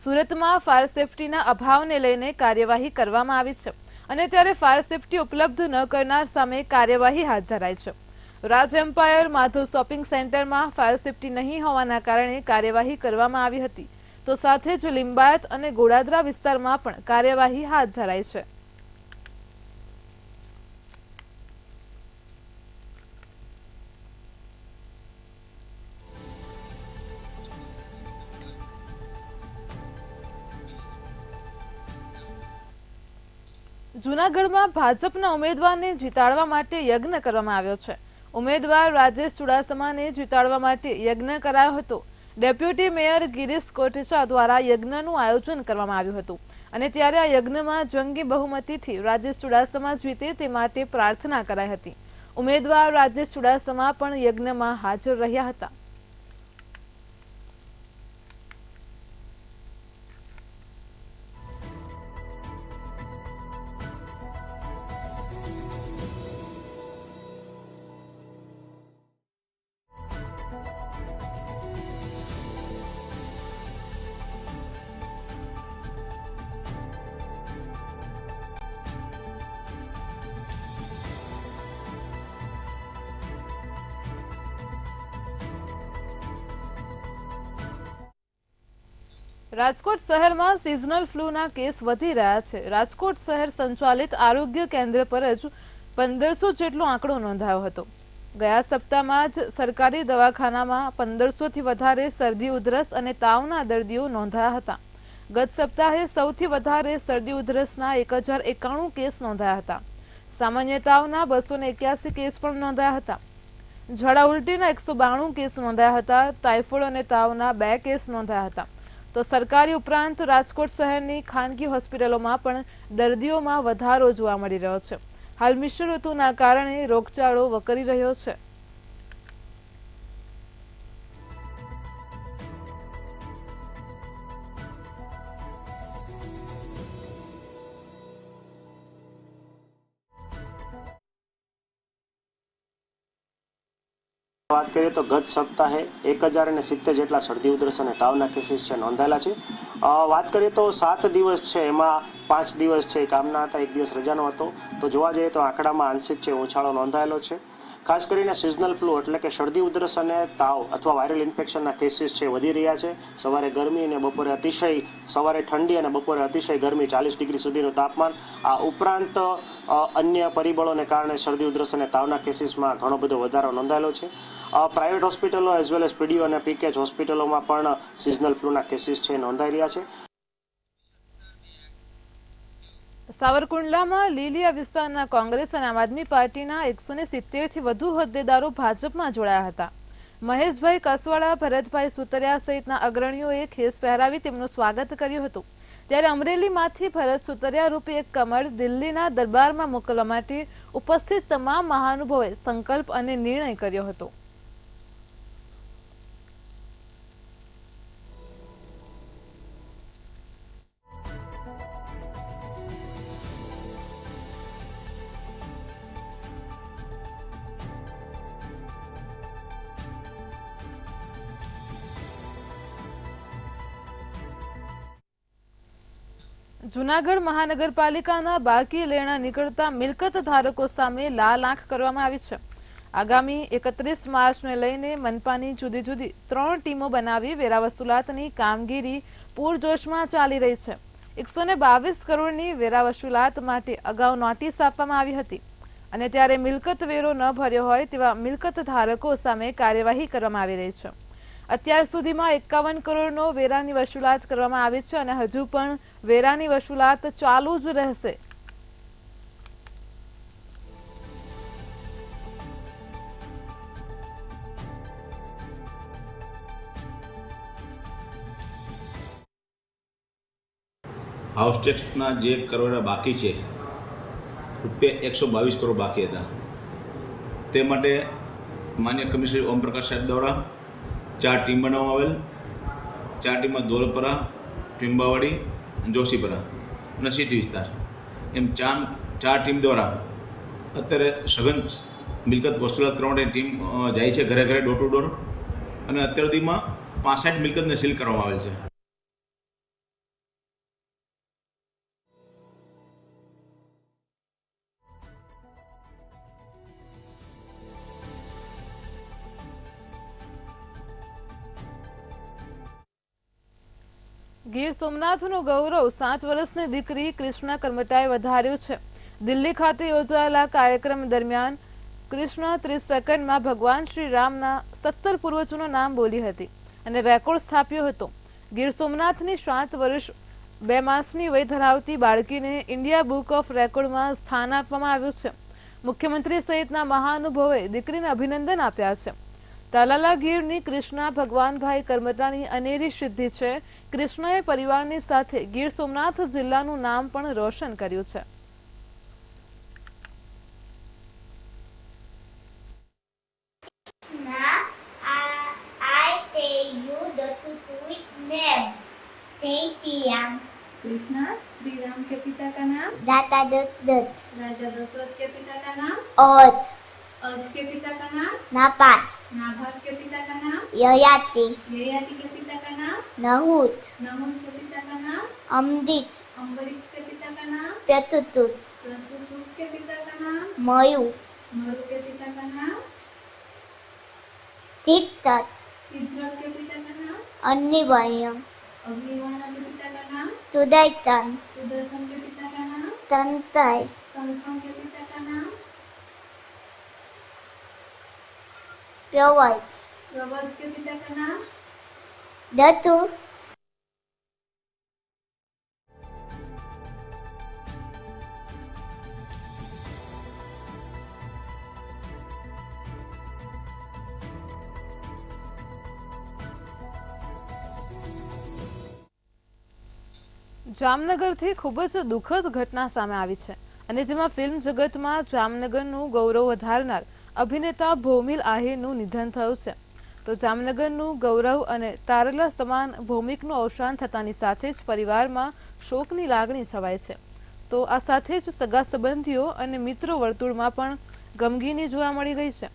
સુરતમાં ફાયર સેફટીના અભાવને લઈને કાર્યવાહી કરવામાં આવી છે અને ત્યારે ફાયર સેફટી ઉપલબ્ધ ન કરનાર સામે કાર્યવાહી હાથ ધરાઈ છે। રાજ એમ્પાયર માધવ શોપિંગ સેન્ટરમાં ફાયર સેફટી નહીં હોવાના કારણે કાર્યવાહી કરવામાં આવી હતી, તો સાથે જ લિંબાયત અને ગોડાદરા વિસ્તારમાં પણ કાર્યવાહી હાથ ધરાઈ છે। જૂનાગઢમાં ભાજપના ઉમેદવારને જીતાડવા માટે યજ્ઞ કરવામાં આવ્યો છે। ઉમેદવાર રાજેશ ચુડાસમાને જીતાડવા માટે યજ્ઞ કરાયો હતો। ડેપ્યુટી મેયર ગિરીશ કોટેચા દ્વારા યજ્ઞનું આયોજન કરવામાં આવ્યું હતું અને ત્યારે આ યજ્ઞમાં જંગી બહુમતીથી રાજેશ ચુડાસમા જીતે તે માટે પ્રાર્થના કરાઈ હતી। ઉમેદવાર રાજેશ ચુડાસમા પણ યજ્ઞમાં હાજર રહ્યા હતા। રાજકોટ શહેરમાં સિઝનલ ફ્લૂના કેસ વધી રહ્યા છે। રાજકોટ શહેર સંચાલિત આરોગ્ય કેન્દ્ર પર જ 1500 જેટલો આંકડો નોંધાયો હતો। ગયા સપ્તાહમાં જ સરકારી દવાખાનામાં 1500થી વધારે શરદી ઉધરસ અને તાવના દર્દીઓ નોંધાયા હતા। ગત સપ્તાહે સૌથી વધારે શરદી ઉધરસના 1091 કેસ નોંધાયા હતા। સામાન્ય તાવના 281 કેસ પણ નોંધાયા હતા। ઝાડા ઉલટીના 192 કેસ નોંધાયા હતા। ટાઇફોઇડ અને તાવના 2 કેસ નોંધાયા હતા। તો સરકારી ઉપરાંત રાજકોટ શહેરની ખાનગી હોસ્પિટલોમાં પણ દર્દીઓમાં વધારો જોવા મળી રહ્યો છે। હાલ મિશ્ર ઋતુના કારણે રોગચાળો વકરી રહ્યો છે। વાત કરીએ તો ગત સપ્તાહે 1070 જેટલા શરદી ઉધરસ અને તાવના કેસીસ છે નોંધાયેલા છે। વાત કરીએ તો 7 દિવસ છે એમાં 5 દિવસ છે કામના હતા, 1 દિવસ રજાનો હતો, તો જોવા જઈએ તો આંકડામાં આંશિક છે ઉછાળો નોંધાયેલો છે। ખાસ કરીને સિઝનલ ફ્લૂ એટલે કે શરદી ઉધરસ અને તાવ અથવા વાયરલ ઇન્ફેક્શનના કેસીસ છે વધી રહ્યા છે। સવારે ગરમી અને બપોરે સવારે ઠંડી અને બપોરે અતિશય ગરમી, 40 ડિગ્રી સુધીનું તાપમાન। આ ઉપરાંત અન્ય પરિબળોને કારણે શરદી ઉધરસ અને તાવના કેસીસમાં ઘણો બધો વધારો નોંધાયેલો છે। પ્રાઇવેટ હોસ્પિટલો એઝ વેલ એઝ પીડીઓ અને પીકેચ હોસ્પિટલોમાં પણ સિઝનલ ફ્લૂના કેસીસ છે નોંધાઈ રહ્યા છે। સાવરકુંડલામાં લીલિયા વિસ્તારના કોંગ્રેસ અને આમ આદમી પાર્ટીના 170થી વધુ હોદ્દેદારો ભાજપમાં જોડાયા હતા। મહેશભાઈ કસવાડા, ભરતભાઈ સુતરિયા સહિતના અગ્રણીઓએ ખેસ પહેરાવી તેમનું સ્વાગત કર્યું હતું। ત્યારે અમરેલીમાંથી ભરત સુતરિયા રૂપી એક કમળ દિલ્હીના દરબારમાં મોકલવા માટે ઉપસ્થિત તમામ મહાનુભાવોએ સંકલ્પ અને નિર્ણય કર્યો હતો। જૂનાગઢ મહાનગરપાલિકાના બાકી લેણા નીકળતા મિલકત ધારકો સામે લાલ આંખ કરવામાં આવી છે। આગામી 31 માર્ચને લઈને મનપાની જુદી જુદી 3 ટીમો બનાવી વેરા વસૂલાતની કામગીરી પૂરજોશમાં ચાલી રહી છે। 122 કરોડની વેરા વસૂલાત માટે અગાઉ નોટિસ આપવામાં આવી હતી અને ત્યારે મિલકત વેરો ન ભર્યો હોય તેવા મિલકત ધારકો સામે કાર્યવાહી કરવામાં આવી રહી છે। અત્યાર સુધીમાં 51 કરોડનો વેરાની વસૂલાત કરવામાં આવી છે અને હજુ પણ વેરાની વસૂલાત ચાલુ જ રહેશે। હાઉસ ટેક્સના જે કરવેરા બાકી છે, રૂપિયા 122 કરોડ બાકી હતા, તે માટે માન્ય કમિશનર ઓમપ્રકાશ સાહેબ દ્વારા 4 ટીમ બનાવવામાં આવેલ। 4 ટીમમાં ધોલપરા, ટીમ્બાવાડી, જોશીપરા અને સિટી વિસ્તાર એમ 4 ટીમ દ્વારા અત્યારે સઘન મિલકત વસૂલાત 3 ટીમ જાય છે ઘરે ઘરે, ડોર ટુ ડોર, અને અત્યાર સુધીમાં 65 મિલકતને સીલ કરવામાં આવેલ છે। ગીર સોમનાથનું ગૌરવ 7 વર્ષની દીકરી કૃષ્ણા કરમટાએ વધાર્યું છે. દિલ્હી ખાતે યોજાયેલા કાર્યક્રમ દરમિયાન કૃષ્ણા 30 સેકન્ડમાં ભગવાન શ્રી રામના 17 પૂર્વજોનું નામ બોલી હતી અને રેકોર્ડ સ્થાપ્યો હતો. ગીર સોમનાથની 7 વર્ષ 2 માસની વય ધરાવતી બાળકીને ઇન્ડિયા બુક ઓફ રેકોર્ડમાં સ્થાન આપવામાં આવ્યું છે. મુખ્યમંત્રી સહિતના મહાનુભાવોએ દીકરીને અભિનંદન આપ્યા છે. તાલાલા ગીરની કૃષ્ણા ભગવાનભાઈ કરમટાની અનેરી સિદ્ધિ છે. કૃષ્ણાએ પરિવારની સાથે ગીર સોમનાથ જિલ્લાનું નામ પણ રોશન કર્યું છે. Now I tell you the tutu's name. Tetiam. Krishna Shri Ram के पिता का नाम, Data Dut. राजा दशरथ के पिता का नाम, Ot. अर्ज के पिता का नाम, Napat. नाभग के पिता का नाम, Yayati. ययाति के पिता का नाम, Nahut. नहुस के पिता का नाम, Amdit. अम्बरीश के पिता का नाम, Pyatutut. प्रसूसुक के पिता का नाम, Mayu. मरु के पिता का नाम, Titat. सिद्धरथ के पिता का नाम, Annibayam. अग्निवर्ण के पिता का नाम, Tudaitan. सुदर्शन के पिता का नाम, Tantai. संतम के पिता का नाम, Pyawai. प्रवर्त के पिता का नाम, Datu. જામનગરથી ખૂબ જ દુઃખદ ઘટના સામે આવી છે અને જેમાં ફિલ્મ જગતમાં જામનગરનું ગૌરવ વધારનાર અભિનેતા ભૌમિક આહિરનું નિધન થયું છે. તો જામનગરનું ગૌરવ અને તારલા સમાન ભૌમિકનું અવસાન થતાની સાથે જ પરિવારમાં શોકની લાગણી છવાય છે. તો આ સાથે જ સગા સંબંધીઓ અને મિત્રો વર્તુળમાં પણ ગમગીની જોવા મળી રહી છે.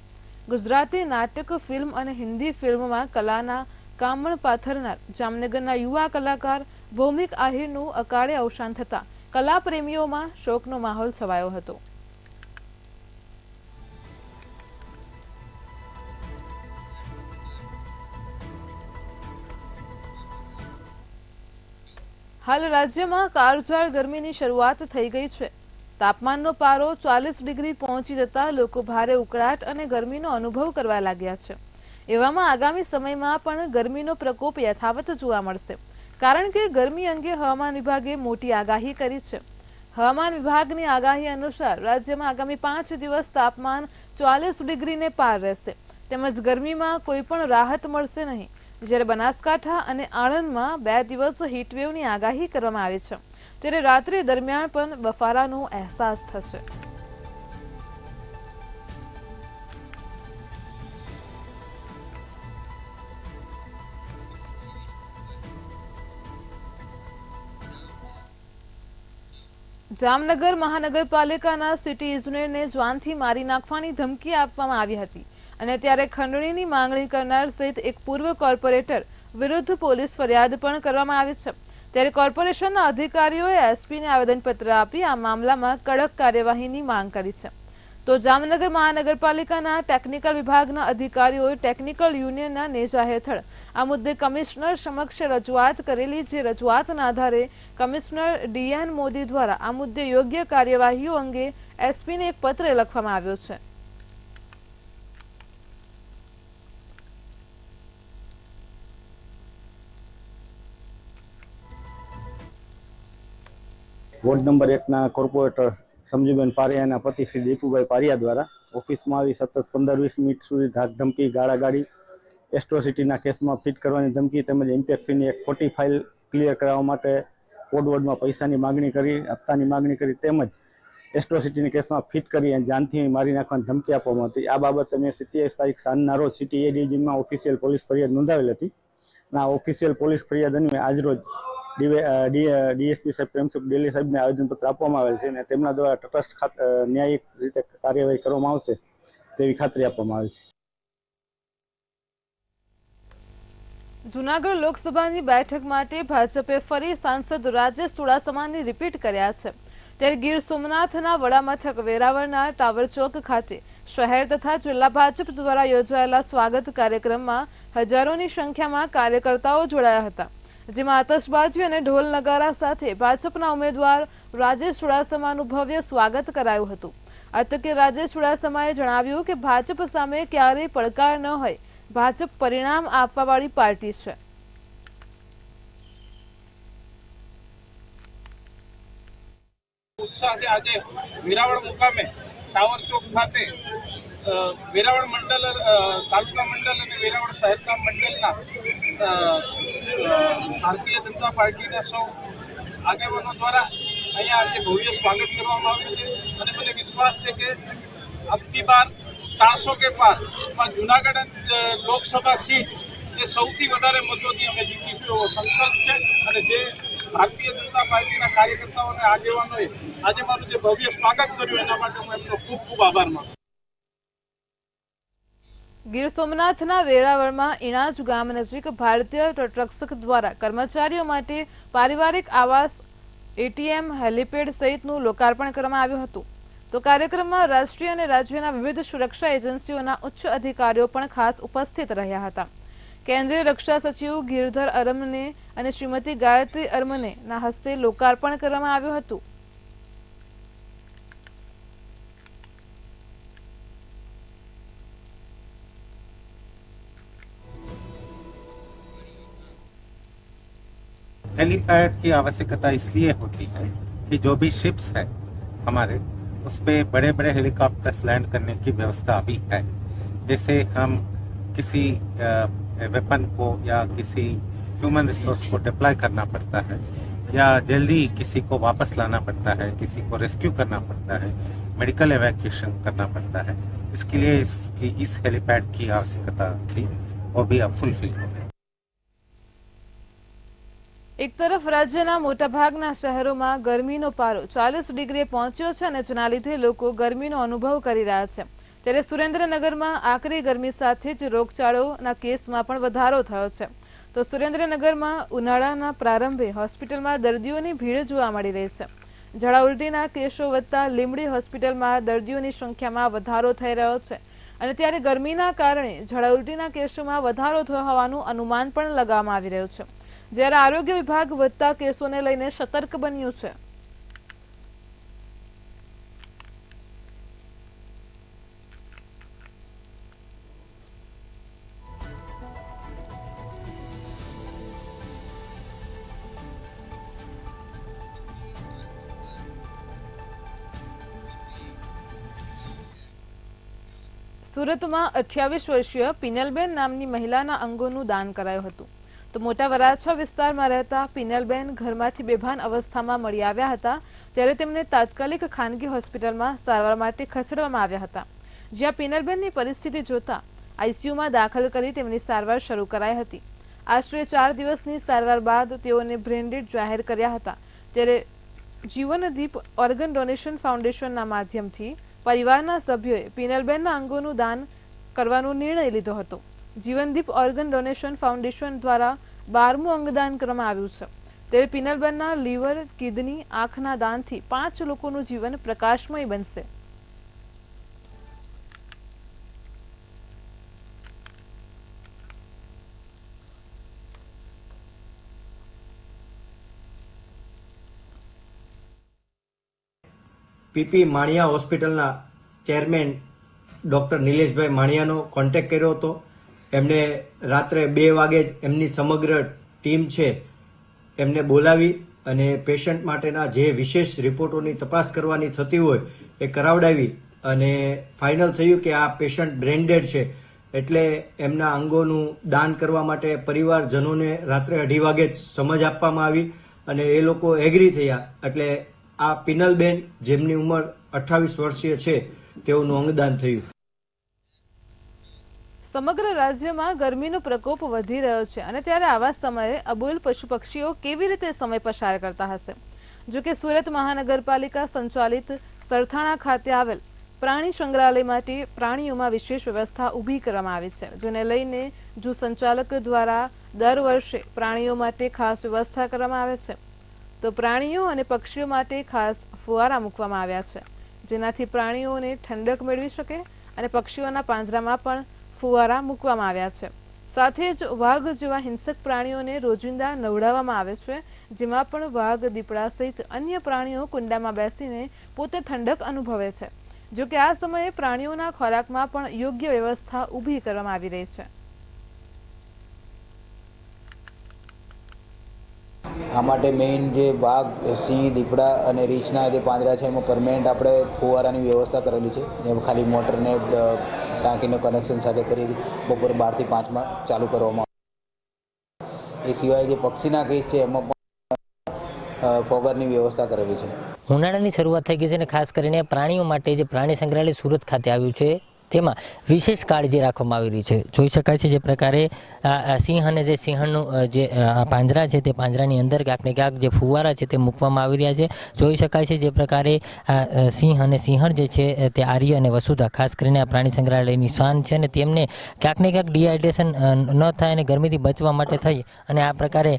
ગુજરાતી નાટક, ફિલ્મ અને હિન્દી ફિલ્મમાં કલાના કામણ પાથરનાર જામનગરના યુવા કલાકાર ભૌમિક આહિરનું અકાળે અવસાન થતાં કલાપ્રેમીઓમાં શોકનો માહોલ છવાયો હતો. હાલ રાજ્યમાં કાળઝાળ ગરમીની શરૂઆત થઈ ગઈ છે. તાપમાનનો પારો 40 ડિગ્રી પહોંચી જતા લોકો ભારે ઉકળાટ અને ગરમીનો અનુભવ કરવા લાગ્યા છે. એવામાં આગામી સમયમાં પણ ગરમીનો પ્રકોપ યથાવત જોવા મળશે, કારણ કે ગરમી અંગે હવામાન વિભાગે મોટી આગાહી કરી છે. હવામાન વિભાગની આગાહી અનુસાર રાજ્યમાં આગામી 5 દિવસ તાપમાન 40 ડિગ્રીને પાર રહેશે તેમજ ગરમીમાં કોઈ પણ રાહત મળશે નહીં. જ્યારે બનાસકાંઠા અને આણંદમાં 2 દિવસ હીટવેવની આગાહી કરવામાં આવી છે, ત્યારે રાત્રિ દરમિયાન પણ બફારાનો અહેસાસ થશે. જામનગર મહાનગરપાલિકાના સિટી ઇજનેરને જાનથી મારી નાખવાની ધમકી આપવામાં આવી હતી અને ત્યારે ખંડણીની માંગણી કરનાર સહિત એક પૂર્વ કોર્પોરેટર વિરુદ્ધ પોલીસ ફરિયાદ પણ કરવામાં આવી છે. ત્યારે કોર્પોરેશનના અધિકારીઓએ એસપીને આવેદનપત્ર આપી આ મામલામાં કડક કાર્યવાહીની માંગ કરી છે. તો જામનગર મહાનગરપાલિકાના ટેકનિકલ વિભાગના અધિકારીઓએ ટેકનિકલ યુનિયનના નેજા હેઠળ આ મુદ્દે કમિશનર સમક્ષ રજૂઆત કરેલી, જે રજૂઆતના આધારે કમિશનર ડીએન મોદી દ્વારા આ મુદ્દે યોગ્ય કાર્યવાહીઓ અંગે એસપીને એક પત્ર લખવામાં આવ્યો છે. વોર્ડ નંબર 1ના કોર્પોરેટર સમજીબેન પારિયાના પતિ શ્રી દીપુભાઈ પારિયા દ્વારા ઓફિસમાં આવી સતત 15-20 મિનિટ સુધી ધાક ધમકી, ગાળાગાળી, એસ્ટ્રોસિટીના કેસમાં ફિટ કરવાની ધમકી તેમજ ઇમ્પેક્ટ ફીની એક ખોટી ફાઇલ ક્લિયર કરાવવા માટે કોડવર્ડમાં પૈસાની માગણી કરી, હપ્તાની માગણી કરી તેમજ એસ્ટ્રોસિટીના કેસમાં ફિટ કરી અને જાનથી મારી નાખવાની ધમકી આપવામાં હતી. આ બાબતે મેં 27 તારીખ સાંજના રોજ સિટી એ ડિવિઝનમાં ઓફિશિયલ પોલીસ ફરિયાદ નોંધાવેલ હતી. અને આ ઓફિશિયલ પોલીસ ફરિયાદ અન્વયે આજરોજ ડીએસપી સાહેબ પ્રેમસુખ ડેલી સાહેબને આવેદનપત્ર આપવામાં આવેલ છે અને તેમના દ્વારા તટસ્થ ન્યાયિક રીતે કાર્યવાહી કરવામાં આવશે તેવી ખાતરી આપવામાં આવી છે. જૂનાગઢ લોકસભાની બેઠક માટે ભાજપે ફરી સાંસદ રાજેશ ચુડાસમાની રિપીટ કર્યા છે. ત્યારે ગીર સોમનાથના વડામથક વેરાવળના ટાવર ચોક ખાતે શહેર તથા જિલ્લા ભાજપ દ્વારા યોજાયેલા સ્વાગત કાર્યક્રમમાં હજારોની સંખ્યામાં કાર્યકર્તાઓ જોડાયા હતા, જેમાં આતશબાજી અને ઢોલ નગારા સાથે ભાજપના ઉમેદવાર રાજેશ ચુડાસમાનું ભવ્ય સ્વાગત કરાયું હતું. આ તકે રાજેશ ચુડાસમાએ જણાવ્યું કે ભાજપ સામે ક્યારેય પડકાર ન હોય, ભાજપ પરિણામ આપવાવાળી પાર્ટી છે. ઉત્સાહથી આજે વેરાવળ મુકામે ટાવર ચોક ખાતે વેરાવળ મંડળ તાલુકા મંડળ અને વેરાવળ શહેરના મંડળના ભારતીય જનતા પાર્ટીના સૌ આગેવાનો દ્વારા અહીંયા આજે ભવ્ય સ્વાગત કરવામાં આવ્યું છે અને મને વિશ્વાસ છે કે અબકી બાર 400 કે પારમાં જૂનાગઢ લોકસભા સીટ એ સૌથી વધારે મતોથી અમે જીતીશું એવો સંકલ્પ છે અને જે ભારતીય જનતા પાર્ટીના કાર્યકર્તાઓ અને આગેવાનોએ આજે મારું જે ભવ્ય સ્વાગત કર્યું એના માટે હું એમનો ખૂબ ખૂબ આભાર માનું. ગીર સોમનાથના વેરાવળમાં ઇણાજ ગામ નજીક ભારતીય તટરક્ષક દ્વારા કર્મચારીઓ માટે પારિવારિક આવાસ, એટીએમ, હેલીપેડ સહિતનું લોકાર્પણ કરવામાં આવ્યું હતું. તો કાર્યક્રમમાં રાષ્ટ્રીય અને રાજ્યના વિવિધ સુરક્ષા એજન્સીઓના ઉચ્ચ અધિકારીઓ પણ ખાસ ઉપસ્થિત રહ્યા હતા. કેન્દ્રીય રક્ષા સચિવ ગિરધર અરમને અને શ્રીમતી ગાયત્રી અરમને ના હસ્તે લોકાર્પણ કરવામાં આવ્યું હતું. हेलीपैड की आवश्यकता इसलिए होती है कि जो भी शिप्स है हमारे उस पे बड़े बड़े हेलीकॉप्टर्स लैंड करने की व्यवस्था अभी है. जैसे हम किसी वेपन को या किसी ह्यूमन रिसोर्स को डिप्लॉय करना पड़ता है या जल्दी किसी को वापस लाना पड़ता है, किसी को रेस्क्यू करना पड़ता है, मेडिकल एवैक्यूएशन करना पड़ता है, इसके लिए इस हेलीपैड की आवश्यकता थी, वो भी अब फुलफिल हो गई. એક તરફ રાજ્યના મોટાભાગના શહેરોમાં ગરમીનો પારો 40 ડિગ્રીએ પહોંચ્યો છે અને જેના લીધે લોકો ગરમીનો અનુભવ કરી રહ્યા છે. ત્યારે સુરેન્દ્રનગરમાં આકરી ગરમી સાથે જ રોગચાળોના કેસમાં પણ વધારો થયો છે. તો સુરેન્દ્રનગરમાં ઉનાળાના પ્રારંભે હોસ્પિટલમાં દર્દીઓની ભીડ જોવા મળી રહી છે. ઝાડા ઉલટીના કેસો વધતા લીંબડી હોસ્પિટલમાં દર્દીઓની સંખ્યામાં વધારો થઈ રહ્યો છે અને ત્યારે ગરમીના કારણે ઝાડા ઉલટીના કેસોમાં વધારો થયો હોવાનું અનુમાન પણ લગાવવામાં આવી રહ્યું છે. જ્યારે આરોગ્ય વિભાગ વધતા કેસોને લઈને સતર્ક બન્યું છે. સુરતમાં 28 વર્ષીય પિનલબેન નામની મહિલાના અંગોનું દાન કરાયું હતું. તો મોટા વરાછા વિસ્તારમાં રહેતા પિનલબેન ઘરમાંથી બેભાન અવસ્થામાં મળી આવ્યા હતા. ત્યારે તેમને તાત્કાલિક ખાનગી હોસ્પિટલમાં સારવાર માટે ખસેડવામાં આવ્યા હતા. જ્યાં પિનલબેનની પરિસ્થિતિ જોતા આઈસીયુમાં દાખલ કરી તેમની સારવાર શરૂ કરાઈ હતી. આશરે 4 દિવસની સારવાર બાદ તેઓને બ્રેન ડેડ જાહેર કર્યા હતા. ત્યારે જીવનદીપ ઓર્ગન ડોનેશન ફાઉન્ડેશનના માધ્યમથી પરિવારના સભ્યોએ પિનલબેનના અંગોનું દાન કરવાનો નિર્ણય લીધો હતો. જીવનદીપ ઓર્ગન ડોનેશન ફાઉન્ડેશન દ્વારા 12મું અંગદાન કરવામાં આવ્યું છે. ત્યારે પિનલબેનના લીવર, કિડની, આંખના દાનથી 5 લોકોનું જીવન પ્રકાશમય બનશે. પીપી માણિયા હોસ્પિટલના ચેરમેન ડૉક્ટર નિલેશભાઈ માણિયાનો કોન્ટેક્ટ કર્યો હતો. એમણે રાત્રે 2 વાગે જ એમની સમગ્ર ટીમ છે એમને બોલાવી અને પેશન્ટ માટેના જે વિશેષ રિપોર્ટોની તપાસ કરવાની થતી હોય એ કરાવડાવી અને ફાઇનલ થયું કે આ પેશન્ટ બ્રેન ડેડ છે. એટલે એમના અંગોનું દાન કરવા માટે પરિવારજનોને રાત્રે 2:30 વાગે જ સમજ આપવામાં આવી અને એ લોકો એગ્રી થયા. એટલે આ પિનલબેન જેમની ઉંમર 28 વર્ષીય છે તેઓનું અંગદાન થયું. સમગ્ર રાજ્યમાં ગરમીનો પ્રકોપ વધી રહ્યો છે અને ત્યારે આવા સમયે અબોલ પશુ પક્ષીઓ કેવી રીતે સમય પસાર કરતા હશે? જો કે સુરત મહાનગરપાલિકા સંચાલિત સરથાણા ખાતે આવેલ પ્રાણી સંગ્રહાલય માટે પ્રાણીઓમાં વિશેષ વ્યવસ્થા ઊભી કરવામાં આવી છે. જેને લઈને જૂ સંચાલક દ્વારા દર વર્ષે પ્રાણીઓ માટે ખાસ વ્યવસ્થા કરવામાં આવે છે. તો પ્રાણીઓ અને પક્ષીઓ માટે ખાસ ફુવારા મૂકવામાં આવ્યા છે, જેનાથી પ્રાણીઓને ઠંડક મેળવી શકે અને પક્ષીઓના પાંજરામાં પણ ફુવારા મૂકવામાં આવ્યા છે. સાથે જ વાઘ જેવા હિંસક પ્રાણીઓને રોજિંદા નવડાવવામાં આવે છે, જેમાં પણ વાઘ, દીપડા સહિત અન્ય પ્રાણીઓ કુંડામાં બેસીને પોતે ઠંડક અનુભવે છે. જો કે આ સમયે પ્રાણીઓના ખોરાકમાં પણ યોગ્ય વ્યવસ્થા ઊભી કરવામાં આવી રહી છે. આ માટે મેઇન જે વાઘ, સિંહ, દીપડા અને રીંછના જે પાંજરા છે એમાં પરમેનન્ટ આપણે ફુવારાની વ્યવસ્થા કરેલી છે. જેમાં ખાલી મોટરને ટાંકીને કનેક્શન સાથે કરી બપોરે 12 થી 5 ચાલુ કરવામાં આવે. એ સિવાય જે પક્ષીના કેસ છે એમાં પણ ફોગરની વ્યવસ્થા કરેલી છે. ઉનાળાની શરૂઆત થઈ ગઈ છે અને ખાસ કરીને પ્રાણીઓ માટે જે પ્રાણી સંગ્રહાલય સુરત ખાતે આવ્યું છે તેમાં વિશેષ કાળજી રાખવામાં આવી રહી છે. જોઈ શકાય છે જે પ્રકારે સિંહ અને જે સિંહણનું જે પાંજરા છે તે પાંજરાની અંદર ક્યાંક ને ક્યાંક જે ફુવારા છે તે મૂકવામાં આવી રહ્યા છે. જોઈ શકાય છે જે પ્રકારે સિંહ અને સિંહણ જે છે તે આર્ય અને વસુધા ખાસ કરીને આ પ્રાણી સંગ્રહાલયની શાન છે અને તેમને ક્યાંક ને ક્યાંક ડિહાઇડ્રેશન ન થાય અને ગરમીથી બચવા માટે થઈ અને આ પ્રકારે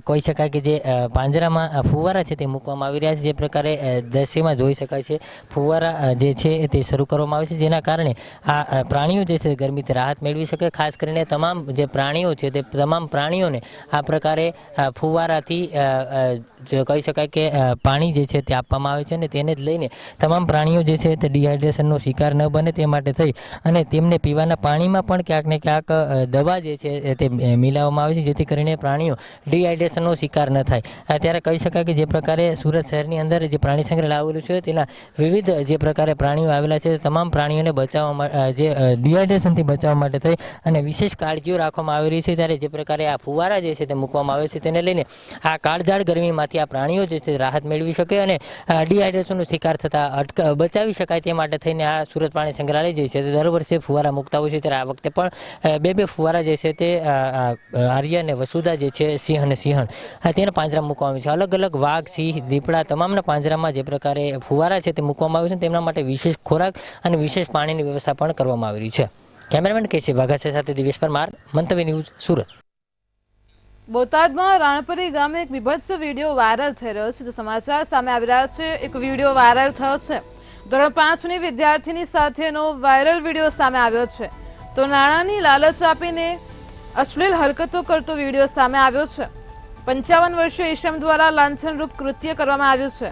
કહી શકાય કે જે પાંજરામાં ફુવારા છે તે મૂકવામાં આવી રહ્યા છે. જે પ્રકારે દ્રશ્યમાં જોઈ શકાય છે ફુવારા જે છે તે શરૂ કરવામાં આવે છે, જેના કારણે આ પ્રાણીઓ જે છે ગરમીથી રાહત મેળવી શકે. ખાસ કરીને તમામ જે પ્રાણીઓ છે તે તમામ પ્રાણીઓને આ પ્રકારે ફુવારાથી કહી શકાય કે પાણી જે છે તે આપવામાં આવે છે અને તેને જ લઈને તમામ પ્રાણીઓ જે છે તે ડિહાઇડ્રેશનનો શિકાર ન બને તે માટે થઈ અને તેમને પીવાના પાણીમાં પણ ક્યાંક ને ક્યાંક દવા જે છે તે મિલાવવામાં આવે છે, જેથી કરીને પ્રાણીઓ ડિહાઇડ્રેશનનો શિકાર ન થાય. ત્યારે કહી શકાય કે જે પ્રકારે સુરત શહેરની અંદર જે પ્રાણી સંગ્રહાલય આવેલું છે તેના વિવિધ જે પ્રકારે પ્રાણીઓ આવેલા છે તમામ પ્રાણીઓને બચાવવા જે ડિહાઇડ્રેશનથી બચાવવા માટે થઈ અને વિશેષ કાળજીઓ રાખવામાં આવી રહી છે. ત્યારે જે પ્રકારે આ ફુવારા જે છે તે મૂકવામાં આવે છે તેને લઈને આ કાળઝાળ ગરમીમાંથી આ પ્રાણીઓ જે છે રાહત મેળવી શકે અને ડિહાઇડ્રેશનનો શિકાર થતા બચાવી શકાય તે માટે થઈને આ સુરત પ્રાણી સંગ્રહાલય જે છે તે દર વર્ષે ફુવારા મૂકતા હોય છે. ત્યારે આ વખતે પણ બે ફુવારા જે છે તે આર્ય અને વસુધા જે છે સિંહ અને સિંહણ તેના પાંજરા મૂકવામાં આવે છે. અલગ અલગ વાઘ, સિંહ, દીપડા તમામના પાંજરામાં જે પ્રકારે ફુવારા છે તે મૂકવામાં આવે છે તેમના માટે વિશેષ ખોરાક અને વિશેષ પાણીની વ્યવસ્થા પણ કરવામાં આવી રહી છે. કેમેરામેન કેસી વાઘાસા સાથે દિવેશ પરમાર, મંતવ્ય ન્યૂઝ, સુરત. બોટાદમાં રાણપરી ગામે એક બીભત્સ વિડીયો વાયરલ થઈ રહ્યો છે. જે સમાચાર સામે આવી રહ્યા છે. એક વિડીયો વાયરલ થયો છે. ધોરણ 5ની વિદ્યાર્થીની સાથેનો વાયરલ વિડીયો સામે આવ્યો છે. તો નાણાંની લાલચ આપીને અશ્લીલ હરકતો કરતો વિડીયો સામે આવ્યો છે. 55 વર્ષીય ઈશમ દ્વારા લાંછનરૂપ કૃત્ય કરવામાં આવ્યું છે.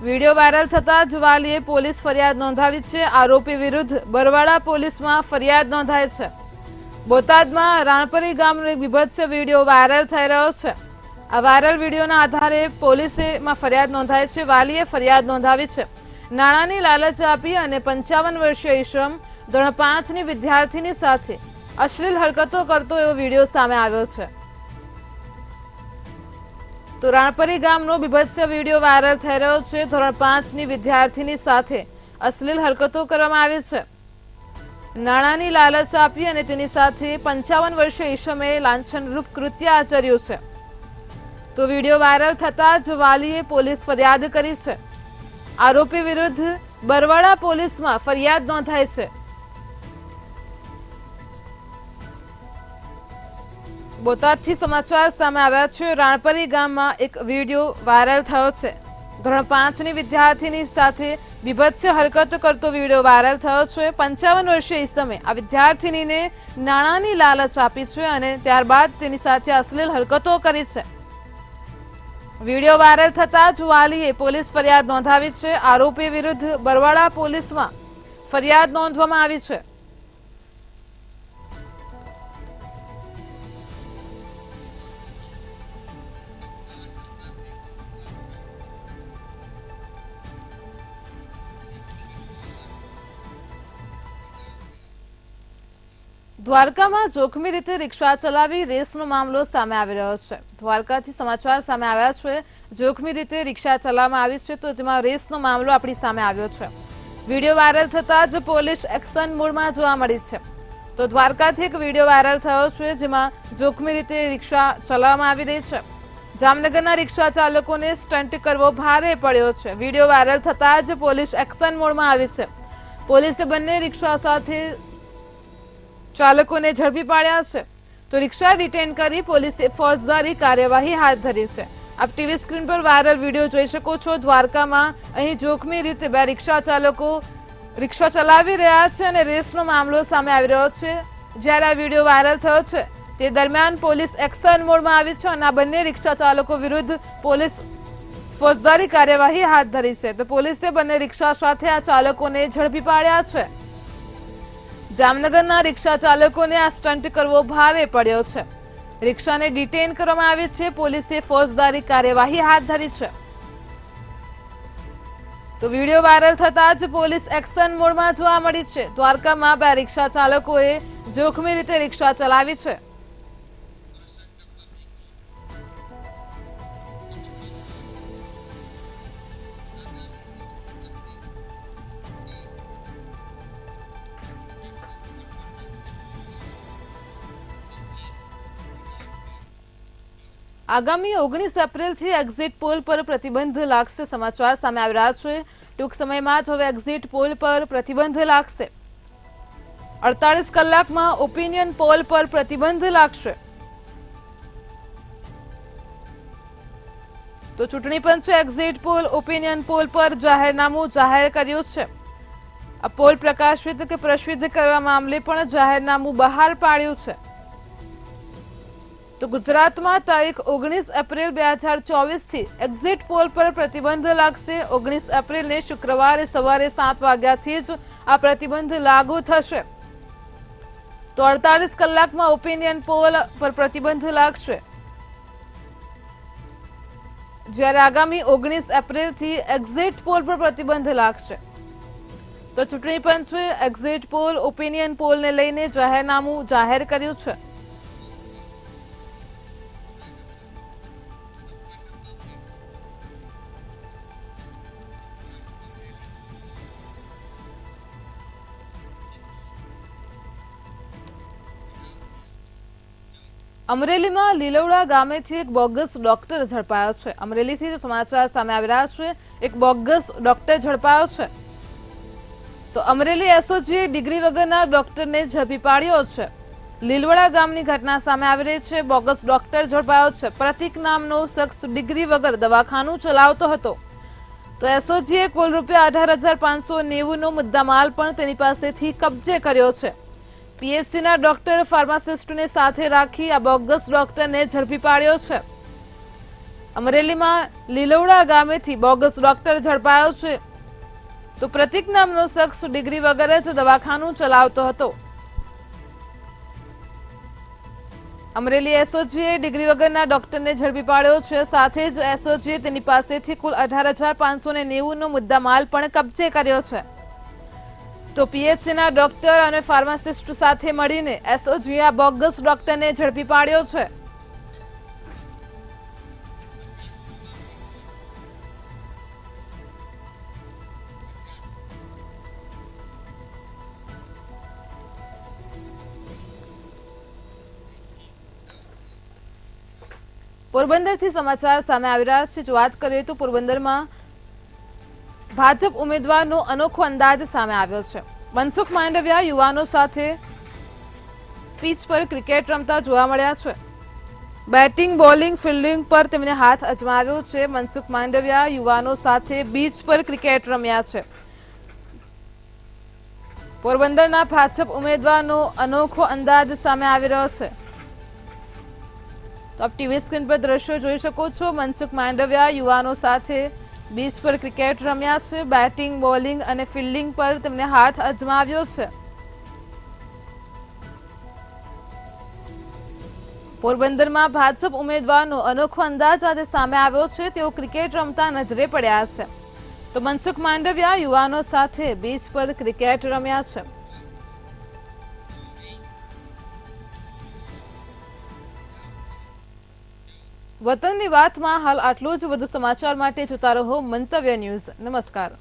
વિડીયો વાયરલ થતા જ વાલીએ પોલીસ ફરિયાદ નોંધાવી છે. આરોપી વિરુદ્ધ બરવાડા પોલીસમાં ફરિયાદ નોંધાઈ છે. બોટાદમાં રાણપરી ગામનો એક બીભત્સ વિડીયો વાયરલ થઈ રહ્યો છે. આ વાયરલ વિડીયોના આધારે પોલીસમાં ફરિયાદ નોંધાઈ છે. વાલીએ ફરિયાદ નોંધાવી છે. નાણાંની લાલચ આપી અને 55 વર્ષીય ઈશમ ધોરણ 5ની વિદ્યાર્થીની સાથે અશ્લીલ હરકતો કરતો એવો વિડીયો સામે આવ્યો છે. તો રાણપરી ગામનો બીભત્સ વિડીયો વાયરલ થઈ રહ્યો છે. ધોરણ 5ની વિદ્યાર્થીની સાથે અશ્લીલ હરકતો કરવામાં આવી છે. નાણાંની લાલચ આપી અને તેની સાથે 55 વર્ષીય ઈશમે લાંછનરૂપ કૃત્ય આચર્યું છે. તો વિડીયો વાયરલ થતા જ વાલીએ પોલીસ ફરિયાદ કરી છે. આરોપી વિરુદ્ધ બરવાડા પોલીસમાં ફરિયાદ નોંધાઈ છે. બોટાદથી સમાચાર સામે આવ્યા છે. રાણપરી ગામમાં એક વિડીયો વાયરલ થયો છે. ધોરણ 5ની વિદ્યાર્થીની સાથે બીભત્સ હરકતો કરતો વિડીયો વાયરલ થયો છે. 55 વર્ષીય ઈસમે આ વિદ્યાર્થીનીને નાણાંની લાલચ આપી છે અને ત્યારબાદ તેની સાથે અશ્લીલ હરકતો કરી છે. વિડીયો વાયરલ થતાં જ વાલીએ પોલીસ ફરિયાદ નોંધાવી છે. આરોપી વિરુદ્ધ બરવાડા પોલીસમાં ફરિયાદ નોંધવામાં આવી છે. દ્વારકામાં જોખમી રીતે રિક્ષા ચલાવી રેસનો મામલો સામે આવી રહ્યો છે. દ્વારકાથી સમાચાર સામે આવ્યા છે. જોખમી રીતે રિક્ષા ચલાવવામાં આવી છે તો જેમાં રેસનો મામલો આપણી સામે આવ્યો છે. વિડીયો વાયરલ થતાં જ પોલીસ એક્શન મોડમાં જોવા મળી છે. તો દ્વારકાથી એક વિડીયો વાયરલ થયો છે જેમાં જોખમી રીતે રિક્ષા ચલાવવામાં આવી રહી છે. જામનગરના રિક્ષા ચાલકોને સ્ટન્ટ કરવો ભારે પડ્યો છે. વિડીયો વાયરલ થતાં જ પોલીસ એક્શન મોડમાં આવી છે. પોલીસે બંને રિક્ષા સાથે ચાલકોને ઝડપી પાડ્યા છે. તો રિક્ષા ડિટેન કરી પોલીસે ફોજદારી કાર્યવાહી હાથ ધરી છે. આપ ટીવી સ્ક્રીન પર વાયરલ વિડીયો જોઈ શકો છો. દ્વારકામાં અહીં જોખમી રીતે બે રિક્ષા ચાલકો રિક્ષા ચલાવી રહ્યા છે અને રેસનો મામલો સામે આવી રહ્યો છે। જ્યારે આ વિડીયો વાયરલ થયો છે તે દરમિયાન પોલીસ એક્શન મોડમાં આવી છે અને આ બંને રિક્ષા ચાલકો વિરુદ્ધ પોલીસ ફોજદારી કાર્યવાહી હાથ ધરી છે। તો પોલીસે બંને રિક્ષા સાથે આ ચાલકોને ઝડપી પાડ્યા છે। જામનગરના રિક્ષા ચાલકોને આ સ્ટન્ટ કરવો ભારે પડ્યો છે। રિક્ષાને ડિટેન કરવામાં આવી છે। પોલીસે ફોજદારી કાર્યવાહી હાથ ધરી છે। તો વિડીયો વાયરલ થતાં જ પોલીસ એક્શન મોડમાં જોવા મળી છે। દ્વારકામાં 2 રિક્ષા ચાલકોએ જોખમી રીતે રિક્ષા ચલાવી છે। આગામી 19 એપ્રિલથી એક્ઝિટ પોલ પર પ્રતિબંધ લાગશે। સમાચાર સામે આવી રહ્યા છે। ટૂંક સમયમાં જ હવે એક્ઝિટ પોલ પર પ્રતિબંધ લાગશે। 48 કલાકમાં ઓપિનિયન પોલ પર પ્રતિબંધ લાગશે। તો ચૂંટણી પંચે એક્ઝિટ પોલ ઓપિનિયન પોલ પર જાહેરનામું જાહેર કર્યું છે। આ પોલ પ્રકાશિત કે પ્રસિદ્ધ કરવા મામલે પણ જાહેરનામું બહાર પાડ્યું છે। તો ગુજરાતમાં તારીખ 19 એપ્રિલ 2024 થી એક્ઝિટ પોલ પર પ્રતિબંધ લાગશે। 19 એપ્રિલને શુક્રવારે સવારે 7 વાગ્યાથી જ આ પ્રતિબંધ લાગુ થશે। તો 48 કલાકમાં ઓપિનિયન પોલ પર પ્રતિબંધ લાગશે। જ્યારે આગામી 19 એપ્રિલથી એક્ઝિટ પોલ પર પ્રતિબંધ લાગશે। તો ચૂંટણી પંચે એક્ઝિટ પોલ ઓપિનિયન પોલને લઈને જાહેરનામું જાહેર કર્યું છે। અમરેલીમાં લીલવડા ગામેથી એક બોગસ ડોક્ટર ઝડપાયો છે। અમરેલીથી સમાચાર સામે આવી રહ્યા છે। એક બોગસ ડોક્ટર ઝડપાયો છે। તો અમરેલી એસઓજીએ ડિગ્રી વગરના ડોક્ટરને ઝડપી પાડ્યો છે। લીલવડા ગામની ઘટના સામે આવી રહી છે। બોગસ ડોક્ટર ઝડપાયો છે। પ્રતિક નામનો શખ્સ ડિગ્રી વગર દવાખાનું ચલાવતો હતો। તો એસઓજીએ કુલ રૂપિયા 18,590 નો મુદ્દામાલ પણ તેની પાસેથી કબજે કર્યો છે। પીએચસીના ડોક્ટર ફાર્માસિસ્ટને સાથે રાખી આ બોગસ ડોક્ટરને ઝડપી પાડ્યો છે। અમરેલીમાં લીલવડા ગામેથી બોગસ ડોક્ટર ઝડપાયો છે। તો પ્રતિક નામનો શખ્સ ડિગ્રી વગર જ દવાખાનું ચલાવતો હતો। અમરેલી એસઓજીએ ડિગ્રી વગરના ડોક્ટરને ઝડપી પાડ્યો છે। સાથે જ એસઓજીએ તેની પાસેથી કુલ 18,590 નો મુદ્દામાલ પણ કબજે કર્યો છે। તો પીએચસીના ડોક્ટર અને ફાર્માસિસ્ટ સાથે મળીને એસઓજીએ આ બોગસ ડોક્ટરને ઝડપી પાડ્યો છે। પોરબંદરથી સમાચાર સામે આવી રહ્યા છે। જો વાત કરીએ તો પોરબંદરમાં ભાજપ ઉમેદવારનો અનોખો અંદાજ સામે આવ્યો છે। મનસુખ માંડવિયા યુવાનો સાથે પીચ પર ક્રિકેટ રમતા જોવા મળ્યા છે। બેટિંગ બોલિંગ ફિલ્ડિંગ પર તેમણે હાથ અજમાવ્યો છે। મનસુખ માંડવિયા યુવાનો સાથે બીચ પર ક્રિકેટ રમ્યા છે। પોરબંદરના ભાજપ ઉમેદવારનો અનોખો અંદાજ સામે આવી રહ્યો છે। તો આપ ટીવી સ્ક્રીન પર દ્રશ્યો જોઈ શકો છો। મનસુખ માંડવિયા યુવાનો સાથે બીચ પર ક્રિકેટ રમ્યા છે। બેટિંગ બોલિંગ અને ફિલ્ડિંગ પર તેમને હાથ અજમાવ્યો છે। પોરબંદરમાં ભાજપ ઉમેદવારનો અનોખો અંદાજ આજે સામે આવ્યો છે। તેઓ ક્રિકેટ રમતા નજરે પડ્યા છે। તો મનસુખ માંડવિયા યુવાનો સાથે બીચ પર ક્રિકેટ રમ્યા છે। વતનની વાતમાં હાલ આટલું જ। વધુ સમાચાર માટે જોતા રહો મંતવ્ય ન્યૂઝ। નમસ્કાર।